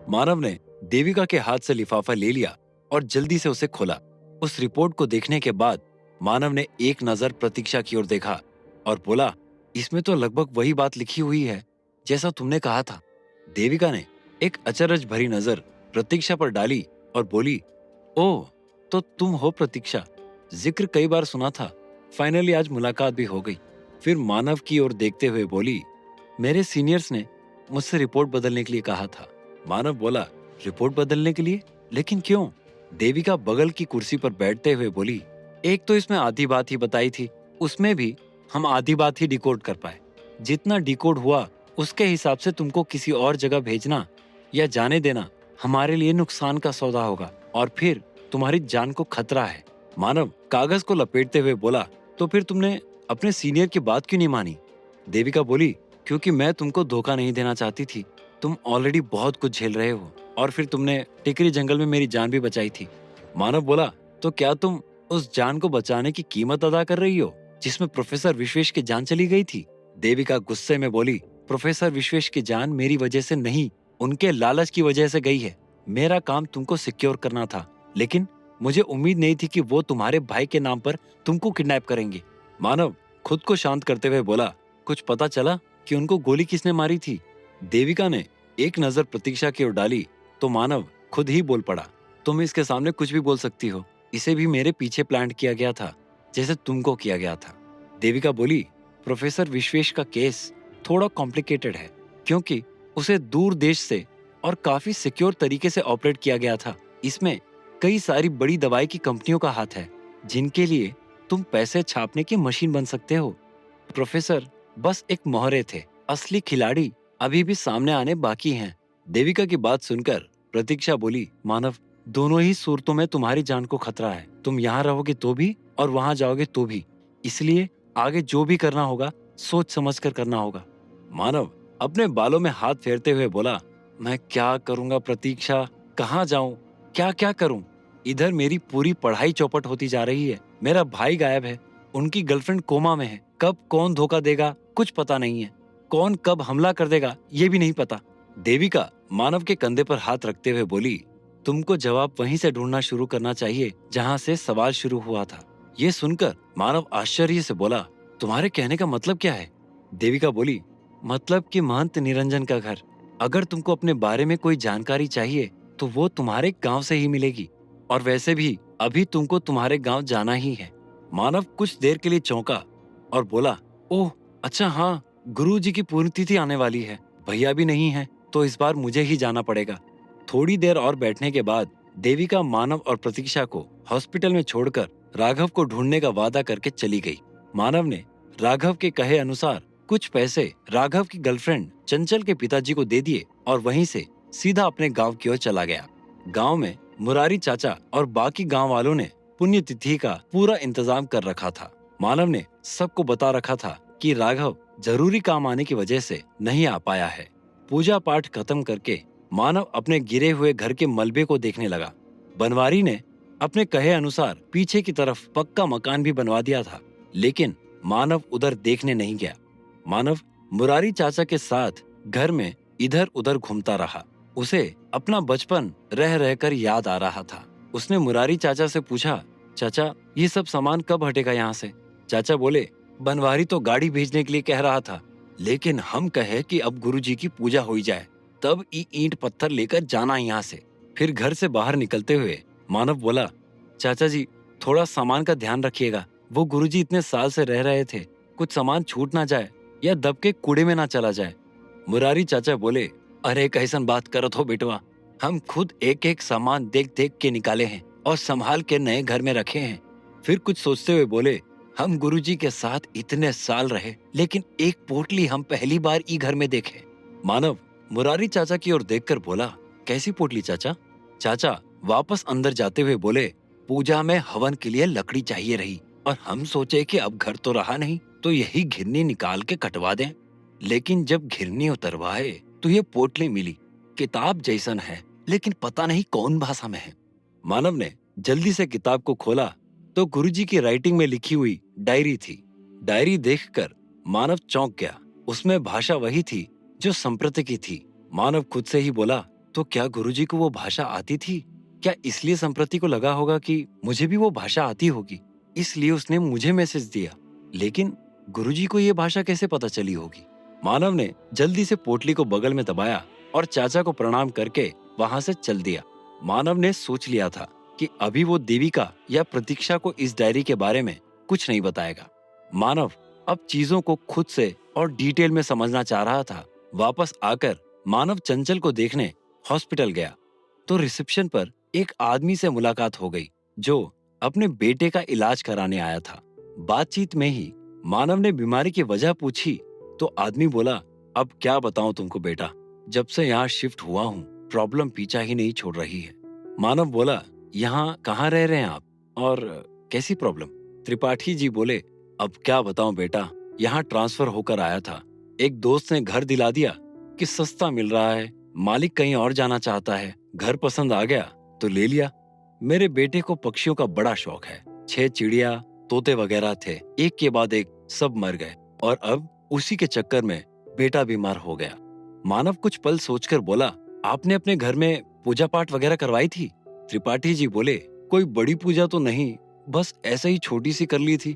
मानव ने देविका के हाथ से लिफाफा ले लिया और जल्दी से उसे खोला। उस रिपोर्ट को देखने के बाद मानव ने एक नजर प्रतीक्षा की ओर देखा और बोला, इसमें तो लगभग वही बात लिखी हुई है जैसा तुमने कहा था। देविका ने एक अचरज भरी नजर प्रतीक्षा पर डाली और बोली, ओह, तो तुम हो प्रतीक्षा। जिक्र कई बार सुना था, फाइनली आज मुलाकात भी हो गई। फिर मानव की ओर देखते हुए बोली, मेरे सीनियर्स ने मुझसे रिपोर्ट बदलने के लिए कहा था। मानव बोला, रिपोर्ट बदलने के लिए? लेकिन क्यों? देविका बगल की कुर्सी पर बैठते हुए बोली, एक तो इसमें आधी बात ही बताई थी, उसमें भी हम आधी बात ही डिकोड कर पाए। जितना डिकोड हुआ उसके हिसाब से तुमको किसी और जगह भेजना या जाने देना हमारे लिए नुकसान का सौदा होगा और फिर तुम्हारी जान को खतरा है। मानव कागज को लपेटते हुए बोला, तो फिर तुमने अपने सीनियर की बात क्यों नहीं मानी? देविका बोली, क्योंकि मैं तुमको धोखा नहीं देना चाहती थी। तुम ऑलरेडी बहुत कुछ झेल रहे हो और फिर तुमने टिकरी जंगल में मेरी जान भी बचाई थी। मानव बोला, तो क्या तुम उस जान को बचाने की कीमत अदा कर रही हो जिसमें प्रोफेसर विश्वेश की जान चली गई थी? देविका गुस्से में बोली, प्रोफेसर विश्वेश की जान मेरी वजह से नहीं, उनके लालच की वजह से गई है। मेरा काम तुमको सिक्योर करना था, लेकिन मुझे उम्मीद नहीं थी कि वो तुम्हारे भाई के नाम पर तुमको किडनैप करेंगे। मानव खुद को शांत करते हुए बोला, कुछ पता चला कि उनको गोली किसने मारी थी? देविका ने एक नजर प्रतीक्षा की ओर डाली तो मानव खुद ही बोल पड़ा, तुम इसके सामने कुछ भी बोल सकती हो। इसे भी मेरे पीछे प्लांट किया गया था जैसे तुमको किया गया था। देविका बोली, प्रोफेसर विश्वेश का केस थोड़ा कॉम्प्लिकेटेड है क्योंकि उसे दूर देश से और काफी सिक्योर तरीके से ऑपरेट किया गया था। इसमें कई सारी बड़ी दवाई की कंपनियों का हाथ है जिनके लिए तुम पैसे छापने की मशीन बन सकते हो। प्रोफेसर बस एक मोहरे थे, असली खिलाड़ी अभी भी सामने आने बाकी हैं। देविका की बात सुनकर प्रतीक्षा बोली, मानव, दोनों ही सूरतों में तुम्हारी जान को खतरा है। तुम यहाँ रहोगे तो भी और वहां जाओगे तो भी, इसलिए आगे जो भी करना होगा सोच समझ कर करना होगा। मानव अपने बालों में हाथ फेरते हुए बोला, मैं क्या करूंगा प्रतीक्षा, कहाँ जाऊं, क्या क्या करूं? इधर मेरी पूरी पढ़ाई चौपट होती जा रही है, मेरा भाई गायब है, उनकी गर्लफ्रेंड कोमा में है, कब कौन धोखा देगा कुछ पता नहीं है, कौन कब हमला कर देगा ये भी नहीं पता। देविका मानव के कंधे पर हाथ रखते हुए बोली, तुमको जवाब वहीं से ढूंढना शुरू करना चाहिए जहां से सवाल शुरू हुआ था। ये सुनकर मानव आश्चर्य से बोला, तुम्हारे कहने का मतलब क्या है? देविका बोली, मतलब कि महंत निरंजन का घर। अगर तुमको अपने बारे में कोई जानकारी चाहिए तो वो तुम्हारे गांव से ही मिलेगी, और वैसे भी अभी तुमको तुम्हारे गांव जाना ही है। मानव कुछ देर के लिए चौंका और बोला, ओह अच्छा हाँ, गुरुजी की पुण्यतिथि आने वाली है, भैया भी नहीं है तो इस बार मुझे ही जाना पड़ेगा। थोड़ी देर और बैठने के बाद देविका मानव और प्रतीक्षा को हॉस्पिटल में छोड़कर राघव को ढूंढने का वादा करके चली गई। मानव ने राघव के कहे अनुसार कुछ पैसे राघव की गर्लफ्रेंड चंचल के पिताजी को दे दिए और वहीं से सीधा अपने गांव की ओर चला गया। गांव में मुरारी चाचा और बाकी गांव वालों ने पुण्यतिथि का पूरा इंतजाम कर रखा था। मानव ने सबको बता रखा था कि राघव जरूरी काम आने की वजह से नहीं आ पाया है। पूजा पाठ खत्म करके मानव अपने गिरे हुए घर के मलबे को देखने लगा। बनवारी ने अपने कहे अनुसार पीछे की तरफ पक्का मकान भी बनवा दिया था, लेकिन मानव उधर देखने नहीं गया। मानव मुरारी चाचा के साथ घर में इधर उधर घूमता रहा। उसे अपना बचपन रह रहकर याद आ रहा था। उसने मुरारी चाचा से पूछा, चाचा ये सब सामान कब हटेगा यहाँ से? चाचा बोले, बनवारी तो गाड़ी भेजने के लिए कह रहा था, लेकिन हम कहे कि अब गुरुजी की पूजा हो जाए तब ईंट पत्थर लेकर जाना यहाँ से। फिर घर से बाहर निकलते हुए मानव बोला, चाचा जी थोड़ा सामान का ध्यान रखिएगा, वो गुरुजी इतने साल से रह रहे थे, कुछ सामान छूट ना जाए या दब के कूड़े में ना चला जाए। मुरारी चाचा बोले, अरे कैसन बात करत हो बेटवा, हम खुद एक एक सामान देख देख के निकाले हैं और संभाल के नए घर में रखे हैं। फिर कुछ सोचते हुए बोले, हम गुरुजी के साथ इतने साल रहे, लेकिन एक पोटली हम पहली बार ई घर में देखे। मानव मुरारी चाचा की ओर देखकर बोला, कैसी पोटली चाचा? चाचा वापस अंदर जाते हुए बोले, पूजा में हवन के लिए लकड़ी चाहिए रही और हम सोचे कि अब घर तो रहा नहीं तो यही घिरनी निकाल के कटवा दें, लेकिन जब घिरनी उतरवाए तो ये पोटली मिली। किताब जैसन है लेकिन पता नहीं कौन भाषा में है। मानव ने जल्दी से किताब को खोला तो गुरुजी की राइटिंग में लिखी हुई डायरी थी। डायरी देखकर मानव चौंक गया। उसमें भाषा वही थी जो संप्रति की थी। मानव खुद से ही बोला, तो क्या गुरुजी को वो भाषा आती थी? क्या इसलिए संप्रति को लगा होगा कि मुझे भी वो भाषा आती होगी, इसलिए उसने मुझे मैसेज दिया? लेकिन गुरुजी को ये भाषा कैसे पता चली होगी? मानव ने जल्दी से पोटली को बगल में दबाया और चाचा को प्रणाम करके वहां से चल दिया। मानव ने सोच लिया था कि अभी वो देविका या प्रतीक्षा को इस डायरी के बारे में कुछ नहीं बताएगा। मानव अब चीजों को खुद से और डिटेल में समझना चाह रहा था। वापस आकर मानव चंचल को देखने हॉस्पिटल गया तो रिसेप्शन पर एक आदमी से मुलाकात हो गई जो अपने बेटे का इलाज कराने आया था। बातचीत में ही मानव ने बीमारी की वजह पूछी तो आदमी बोला, अब क्या बताऊं तुमको बेटा, जब से यहाँ शिफ्ट हुआ हूँ प्रॉब्लम पीछा ही नहीं छोड़ रही है। मानव बोला, यहाँ कहाँ रह रहे हैं आप और कैसी प्रॉब्लम? त्रिपाठी जी बोले, अब क्या बताऊं बेटा, यहाँ ट्रांसफर होकर आया था, एक दोस्त ने घर दिला दिया कि सस्ता मिल रहा है, मालिक कहीं और जाना चाहता है, घर पसंद आ गया तो ले लिया। मेरे बेटे को पक्षियों का बड़ा शौक है, 6 चिड़िया तोते वगैरह थे, एक के बाद एक सब मर गए और अब उसी के चक्कर में बेटा बीमार हो गया। मानव कुछ पल सोचकर बोला, आपने अपने घर में पूजा पाठ वगैरह करवाई थी? त्रिपाठी जी बोले, कोई बड़ी पूजा तो नहीं, बस ऐसे ही छोटी सी कर ली थी।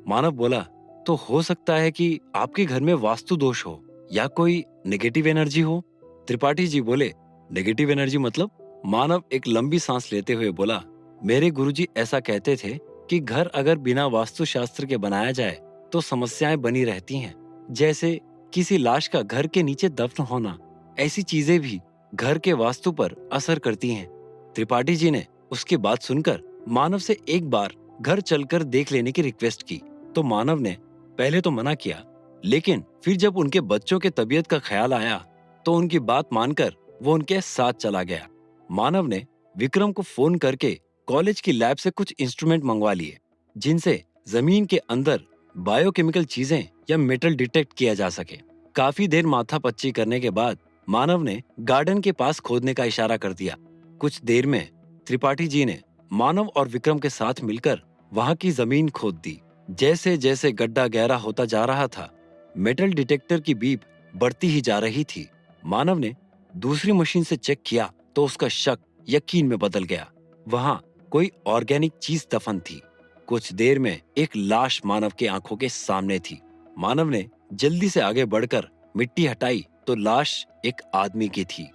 मानव बोला, तो हो सकता है कि आपके घर में वास्तु दोष हो या कोई नेगेटिव एनर्जी हो। त्रिपाठी जी बोले, नेगेटिव एनर्जी मतलब? मानव एक लंबी सांस लेते हुए बोला, मेरे गुरुजी ऐसा कहते थे कि घर अगर बिना वास्तु शास्त्र के बनाया जाए तो समस्याएं बनी रहती हैं, जैसे किसी लाश का घर के नीचे दफन होना। ऐसी चीजें भी घर के वास्तु पर असर करती हैं। त्रिपाठी जी ने उसकी बात सुनकर मानव से एक बार घर चलकर देख लेने की रिक्वेस्ट की तो मानव ने पहले तो मना किया, लेकिन फिर जब उनके बच्चों के तबीयत का ख्याल आया तो उनकी बात मानकर वो उनके साथ चला गया। मानव ने विक्रम को फोन करके कॉलेज की लैब से कुछ इंस्ट्रूमेंट मंगवा लिए जिनसे जमीन के अंदर बायोकेमिकल चीजें या मेटल डिटेक्ट किया जा सके। काफी देर माथा पच्ची करने के बाद मानव ने गार्डन के पास खोदने का इशारा कर दिया। कुछ देर में त्रिपाठी जी ने मानव और विक्रम के साथ मिलकर वहां की जमीन खोद दी। जैसे जैसे गड्ढा गहरा होता जा रहा था, मेटल डिटेक्टर की बीप बढ़ती ही जा रही थी। मानव ने दूसरी मशीन से चेक किया तो उसका शक यकीन में बदल गया। वहां कोई ऑर्गेनिक चीज दफन थी। कुछ देर में एक लाश मानव के आंखों के सामने थी। मानव ने जल्दी से आगे बढ़कर मिट्टी हटाई तो लाश एक आदमी की थी।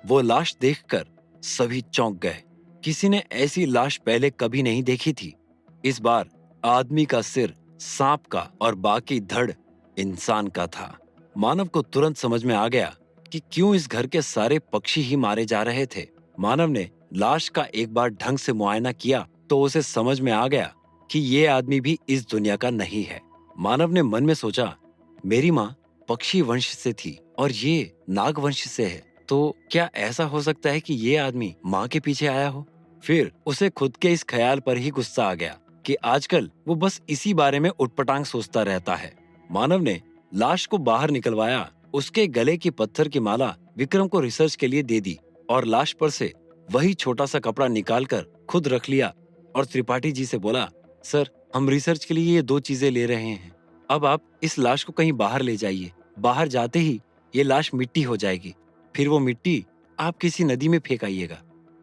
वो लाश देखकर सभी चौंक गए। किसी ने ऐसी लाश पहले कभी नहीं देखी थी। इस बार आदमी का सिर सांप का और बाकी धड़ इंसान का था। मानव को तुरंत समझ में आ गया कि क्यों इस घर के सारे पक्षी ही मारे जा रहे थे। मानव ने लाश का एक बार ढंग से मुआयना किया तो उसे समझ में आ गया कि ये आदमी भी इस दुनिया का नहीं है। मानव ने मन में सोचा, मेरी माँ पक्षी वंश से थी और ये नाग वंश से है, तो क्या ऐसा हो सकता है कि ये आदमी माँ के पीछे आया हो? फिर उसे खुद के इस ख्याल पर ही गुस्सा आ गया कि आजकल वो बस इसी बारे में उटपटांग सोचता रहता है। मानव ने लाश को बाहर निकलवाया, उसके गले की पत्थर की माला विक्रम को रिसर्च के लिए दे दी और लाश पर से वही छोटा सा कपड़ा निकालकर खुद रख लिया और त्रिपाठी जी से बोला, सर, हम रिसर्च के लिए ये 2 चीजें ले रहे हैं, अब आप इस लाश को कहीं बाहर ले जाइए। बाहर जाते ही ये लाश मिट्टी हो जाएगी, फिर वो मिट्टी आप किसी नदी में फेंक आइएगा।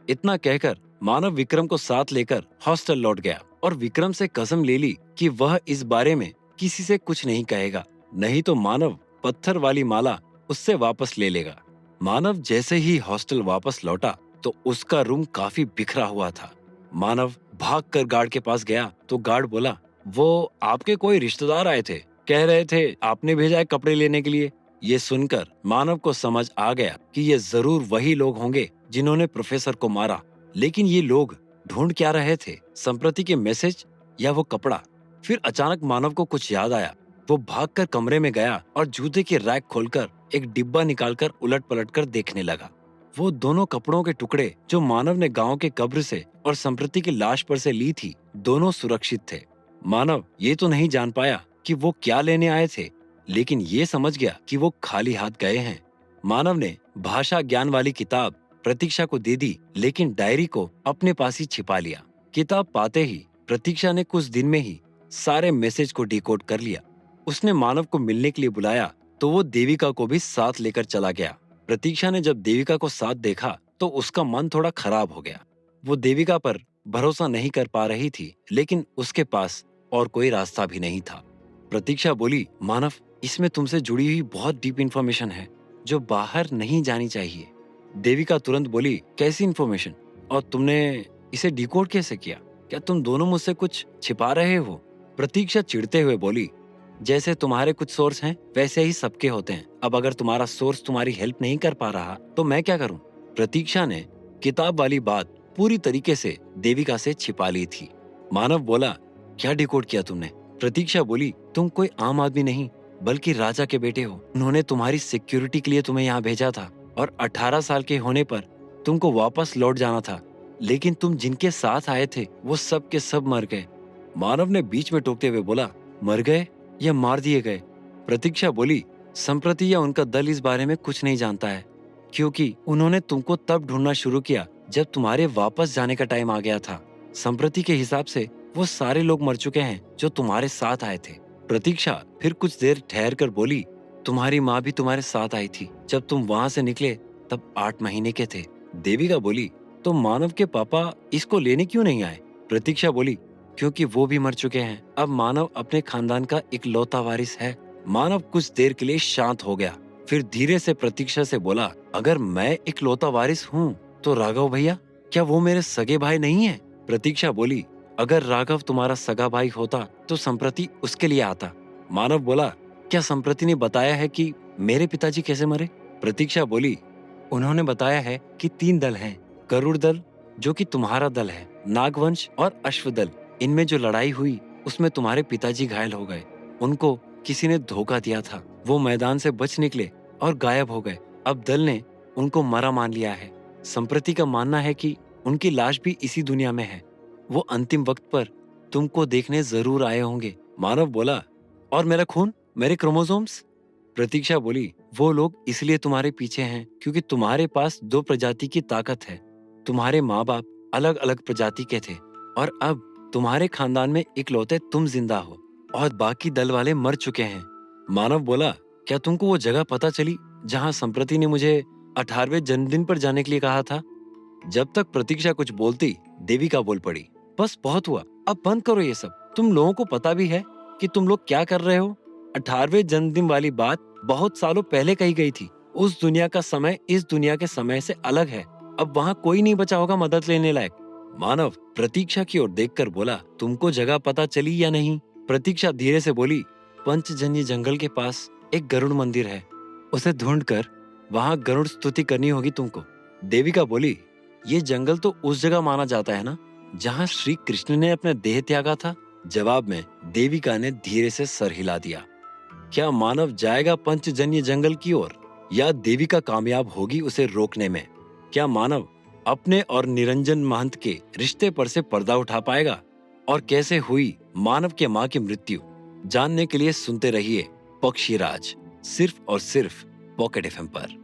इतना कहकर मानव विक्रम को साथ लेकर हॉस्टल लौट गया और विक्रम से कसम ले ली कि वह इस बारे में किसी से कुछ नहीं कहेगा, नहीं तो मानव पत्थर वाली माला उससे वापस ले लेगा। मानव जैसे ही हॉस्टल वापस लौटा तो उसका रूम काफी बिखरा हुआ था। मानव भागकर गार्ड के पास गया तो गार्ड बोला, वो आपके कोई रिश्तेदार आए थे, कह रहे थे आपने भेजा है कपड़े लेने के लिए। ये सुनकर मानव को समझ आ गया कि ये जरूर वही लोग होंगे जिन्होंने प्रोफेसर को मारा। लेकिन ये लोग ढूंढ क्या रहे थे, संप्रति के मैसेज या वो कपड़ा? फिर अचानक मानव को कुछ याद आया। वो भागकर कमरे में गया और जूते की रैक खोलकर एक डिब्बा निकालकर उलट पलट कर देखने लगा। वो दोनों कपड़ों के टुकड़े जो मानव ने गांव के कब्र से और संप्रति की लाश पर से ली थी, दोनों सुरक्षित थे। मानव ये तो नहीं जान पाया कि वो क्या लेने आए थे, लेकिन ये समझ गया कि वो खाली हाथ गए हैं। मानव ने भाषा ज्ञान वाली किताब प्रतीक्षा को दे दी, लेकिन डायरी को अपने पास ही छिपा लिया। किताब पाते ही प्रतीक्षा ने कुछ दिन में ही सारे मैसेज को डिकोड कर लिया। उसने मानव को मिलने के लिए बुलाया तो वो देविका को भी साथ लेकर चला गया। प्रतीक्षा ने जब देविका को साथ देखा तो उसका मन थोड़ा खराब हो गया। वो देविका पर भरोसा नहीं कर पा रही थी, लेकिन उसके पास और कोई रास्ता भी नहीं था। प्रतीक्षा बोली, मानव, इसमें तुमसे जुड़ी हुई बहुत डीप इंफॉर्मेशन है जो बाहर नहीं जानी चाहिए। देविका तुरंत बोली, कैसी इंफॉर्मेशन? और तुमने इसे डिकोड कैसे किया? क्या तुम दोनों मुझसे कुछ छिपा रहे हो? प्रतीक्षा चिढ़ते हुए बोली, जैसे तुम्हारे कुछ सोर्स हैं वैसे ही सबके होते हैं। अब अगर तुम्हारा सोर्स तुम्हारी हेल्प नहीं कर पा रहा तो मैं क्या करूं? प्रतीक्षा ने किताब वाली बात पूरी तरीके से देविका से छिपा ली थी। मानव बोला, क्या डिकोड किया तुमने? प्रतीक्षा बोली, तुम कोई आम आदमी नहीं बल्कि राजा के बेटे हो। उन्होंने तुम्हारी सिक्योरिटी के लिए तुम्हें यहाँ भेजा था और 18 साल के होने पर तुमको वापस लौट जाना था, लेकिन तुम जिनके साथ आए थे वो सब के सब मर गए। मानव ने बीच में टोकते हुए बोला, मर गए या मार दिए गए? प्रतीक्षा बोली, संप्रति या उनका दल इस बारे में कुछ नहीं जानता है, क्योंकि उन्होंने तुमको तब ढूंढना शुरू किया जब तुम्हारे वापस जाने का टाइम आ गया था। संप्रति के हिसाब से वो सारे लोग मर चुके हैं जो तुम्हारे साथ आए थे। प्रतीक्षा फिर कुछ देर ठहर कर बोली, तुम्हारी माँ भी तुम्हारे साथ आई थी जब तुम वहां से निकले, तब 8 महीने के थे। देविका बोली, तो मानव के पापा इसको लेने क्यों नहीं आए? प्रतीक्षा बोली, क्योंकि वो भी मर चुके हैं। अब मानव अपने खानदान का इकलौता वारिस है। मानव कुछ देर के लिए शांत हो गया, फिर धीरे से प्रतीक्षा से बोला, अगर मैं इकलौता वारिस हूँ तो राघव भैया, क्या वो मेरे सगे भाई नहीं है? प्रतीक्षा बोली, अगर राघव तुम्हारा सगा भाई होता तो संप्रति उसके लिए आता। मानव बोला, क्या संप्रति ने बताया है कि मेरे पिताजी कैसे मरे? प्रतीक्षा बोली, उन्होंने बताया है कि 3 दल हैं, गरुड़ दल जो कि तुम्हारा दल है, नागवंश और अश्व दल। इनमें जो लड़ाई हुई उसमें तुम्हारे पिताजी घायल हो गए। उनको किसी ने धोखा दिया था, वो मैदान से बच निकले और गायब हो गए। अब दल ने उनको मरा मान लिया है। संप्रति का मानना है कि उनकी लाश भी इसी दुनिया में है। वो अंतिम वक्त पर तुमको देखने जरूर आए होंगे। मानव बोला, और मेरा खून, मेरे क्रोमोसोम्स? प्रतीक्षा बोली, वो लोग इसलिए तुम्हारे पीछे हैं क्योंकि तुम्हारे पास 2 प्रजाति की ताकत है। तुम्हारे माँ बाप अलग अलग प्रजाति के थे और अब तुम्हारे खानदान में इकलौते तुम जिंदा हो और बाकी दल वाले मर चुके हैं। मानव बोला, क्या तुमको वो जगह पता चली जहाँ संप्रति ने मुझे 18वें जन्मदिन पर जाने के लिए कहा था? जब तक प्रतीक्षा कुछ बोलती, देविका बोल पड़ी, बस बहुत हुआ, अब बंद करो ये सब। तुम लोगों को पता भी है कि तुम लोग क्या कर रहे हो। 18वें जन्मदिन वाली बात बहुत सालों पहले कही गई थी। उस दुनिया का समय इस दुनिया के समय से अलग है। अब वहाँ कोई नहीं बचा होगा मदद लेने लायक। मानव प्रतीक्षा की ओर देखकर बोला, तुमको जगह पता चली या नहीं? प्रतीक्षा धीरे से बोली, पंचजन्य जंगल के पास एक गरुड़ मंदिर है, उसे ढूंढकर वहाँ गरुड़ स्तुति करनी होगी तुमको। देविका बोली, ये जंगल तो उस जगह माना जाता है ना जहाँ श्री कृष्ण ने अपना देह त्यागा था? जवाब में देविका ने धीरे से सर हिला दिया। क्या मानव जाएगा पंचजन्य जंगल की ओर या देविका कामयाब होगी उसे रोकने में? क्या मानव अपने और निरंजन महंत के रिश्ते पर से पर्दा उठा पाएगा? और कैसे हुई मानव के मां की मृत्यु? जानने के लिए सुनते रहिए पक्षीराज, सिर्फ और सिर्फ पॉकेट एफएम पर।